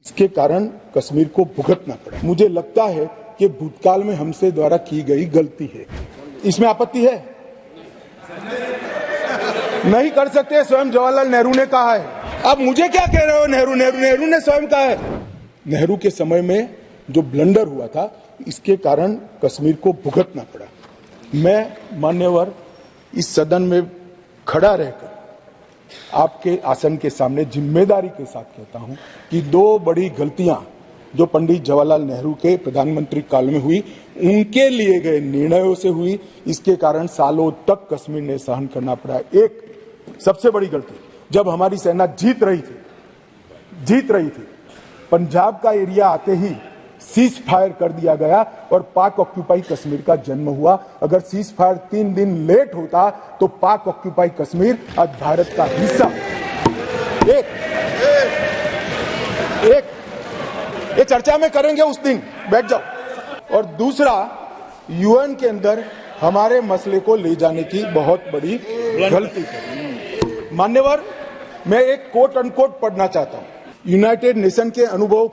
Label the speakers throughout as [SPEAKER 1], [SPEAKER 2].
[SPEAKER 1] इसके कारण कश्मीर को भुगतना पड़ा। मुझे लगता है कि भूतकाल में हमसे द्वारा की गई गलती है। इसमें आपत्ति है? नहीं कर सकते, स्वयं जवाहरलाल नेहरू ने कहा है। अब मुझे क्या कह रहे हो? नेहरू ने स्वयं कहा है। नेहरू के समय में जो ब्लंडर हुआ था, इसके कारण कश्मीर को भुगतना पड़ा। मैं मान्यवर इस सदन में खड़ा रहकर आपके आसन के सामने जिम्मेदारी के साथ कहता हूं कि दो बड़ी गलतियां जो पंडित जवाहरलाल नेहरू के प्रधानमंत्री काल में हुई, उनके लिए गए निर्णयों से हुई। इसके कारण सालों तक कश्मीर ने सहन करना पड़ा। एक सबसे बड़ी गलती, जब हमारी सेना जीत रही थी, पंजाब का एरिया आते ही सीज फायर कर दिया गया और पाक ऑक्यूपाई कश्मीर का जन्म हुआ। अगर सीज फायर 3 दिन लेट होता तो पाक ऑक्यूपाई कश्मीर आज भारत का हिस्सा। ये चर्चा में करेंगे उस दिन, बैठ जाओ। और दूसरा, यूएन के अंदर हमारे मसले को ले जाने की बहुत बड़ी गलती है। मान्यवर, मैं एक कोट अनकोट पढ़ना चाहता हूं। यूनाइटेड नेशन के अनुभवों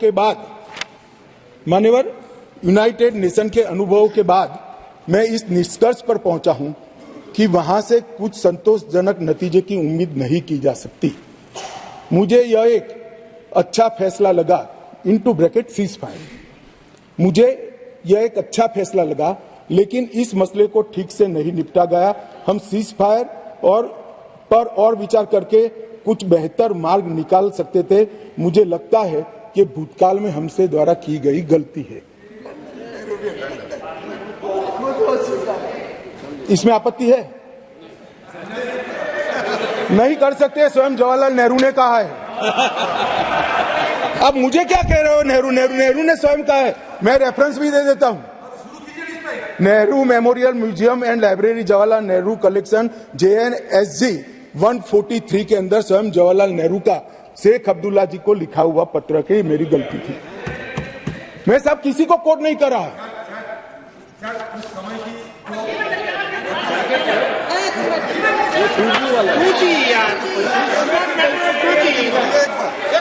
[SPEAKER 1] के बाद मैं इस निष्कर्ष पर पहुंचा हूं कि वहां से कुछ संतोषजनक नतीजे की उम्मीद नहीं की जा सकती। मुझे यह एक अच्छा फैसला लगा, इनटू ब्रैकेट सीज फायर, मुझे यह एक अच्छा फैसला लगा, लेकिन इस मसले को ठीक से नहीं निपटा गया। हम सीज फायर और विचार करके कुछ बेहतर मार्ग निकाल सकते थे। मुझे लगता है कि भूतकाल में हमसे द्वारा की गई गलती है। इसमें आपत्ति है? नहीं कर सकते, स्वयं जवाहरलाल नेहरू ने कहा है। अब मुझे क्या कह रहे हो? नेहरू ने स्वयं कहा है। मैं रेफरेंस भी दे देता हूं। Nehru memorial museum and library, Jawaharlal Nehru collection, JNSG 143 के अंदर स्वयं जवाहरलाल नेहरू का शेख अब्दुल्ला जी को लिखा हुआ पत्र की मेरी गलती थी। मैं सब किसी को कोट नहीं कर रहा।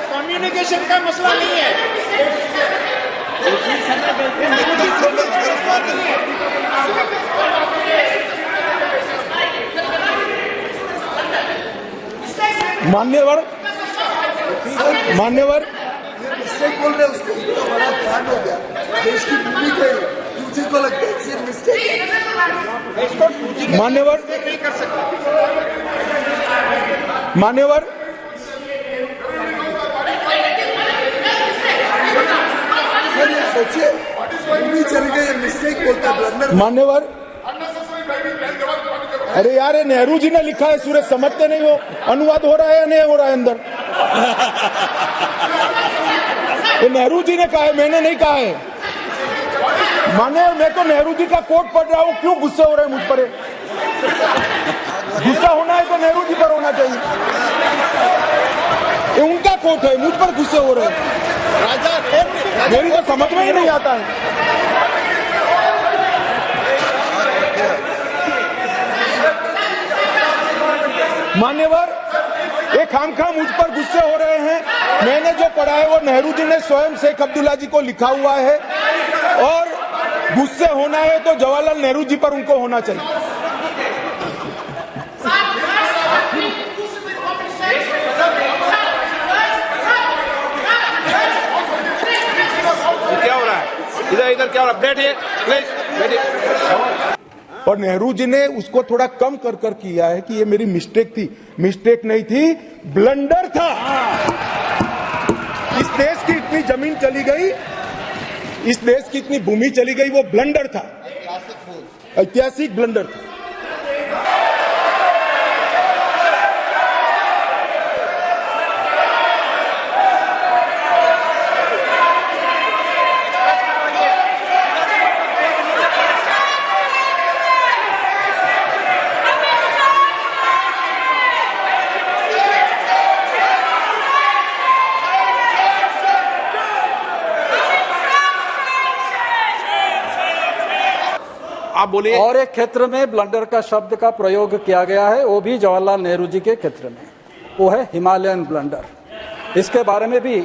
[SPEAKER 2] कम्युनिकेशन का मसला नहीं है।
[SPEAKER 1] मान्यवर
[SPEAKER 3] मिस्टेक बोल रहे हैं, उसको बड़ा कांड हो गया। देश की भूमि पे तुझे को लगता है सिर्फ मिस्टेक है।
[SPEAKER 1] मान्यवर
[SPEAKER 3] सर, ये सोचिए, भूमि चल गई, मिस्टेक बोलता है, ब्लंडर।
[SPEAKER 1] मान्यवर, अरे यार, ये नेहरू जी ने लिखा है, सूरज समझते नहीं हो? अनुवाद हो रहा है या नहीं हो रहा है अंदर? ये नेहरू जी ने कहा है, मैंने नहीं कहा है। मैं तो नेहरू जी का कोट पढ़ रहा हूं। क्यों गुस्से हो रहे हैं मुझ पर? गुस्सा होना है तो नेहरू जी पर होना चाहिए। ये उनका कोट है, मुझ पर गुस्से हो रहे हैं। मेरी तो समझ में ही नहीं आता है। मान्यवर, ये खामखा मुझ पर गुस्से हो रहे हैं। मैंने जो पढ़ा है वो नेहरू जी ने स्वयं शेख अब्दुल्ला जी को लिखा हुआ है, और गुस्से होना है तो जवाहरलाल नेहरू जी पर उनको होना चाहिए।
[SPEAKER 2] क्या हो रहा है इधर क्या हो रहा है? बैठिए प्लीज, बैठिए।
[SPEAKER 1] और नेहरू जी ने उसको थोड़ा कम कर किया है कि ये मेरी मिस्टेक थी। मिस्टेक नहीं थी, ब्लंडर था। इस देश की इतनी जमीन चली गई, इस देश की इतनी भूमि चली गई, वो ब्लंडर था, ऐतिहासिक ब्लंडर था।
[SPEAKER 2] आप बोलिए।
[SPEAKER 4] और एक क्षेत्र में ब्लंडर का शब्द का प्रयोग किया गया है, वो भी जवाहरलाल नेहरू जी के क्षेत्र में, वो है हिमालयन ब्लंडर। इसके बारे में भी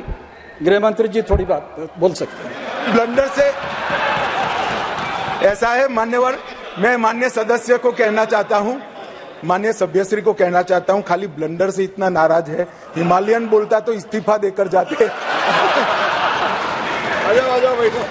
[SPEAKER 4] गृह मंत्री जी थोड़ी बात बोल सकते हैं।
[SPEAKER 1] ब्लंडर से ऐसा है मान्यवर, मैं माननीय सदस्य को कहना चाहता हूं, माननीय सभ्यश्री को कहना चाहता हूं, खाली ब्लंडर से इतना नाराज है, हिमालयन बोलता तो इस्तीफा देकर जाते।
[SPEAKER 2] आ जाओ बैठो।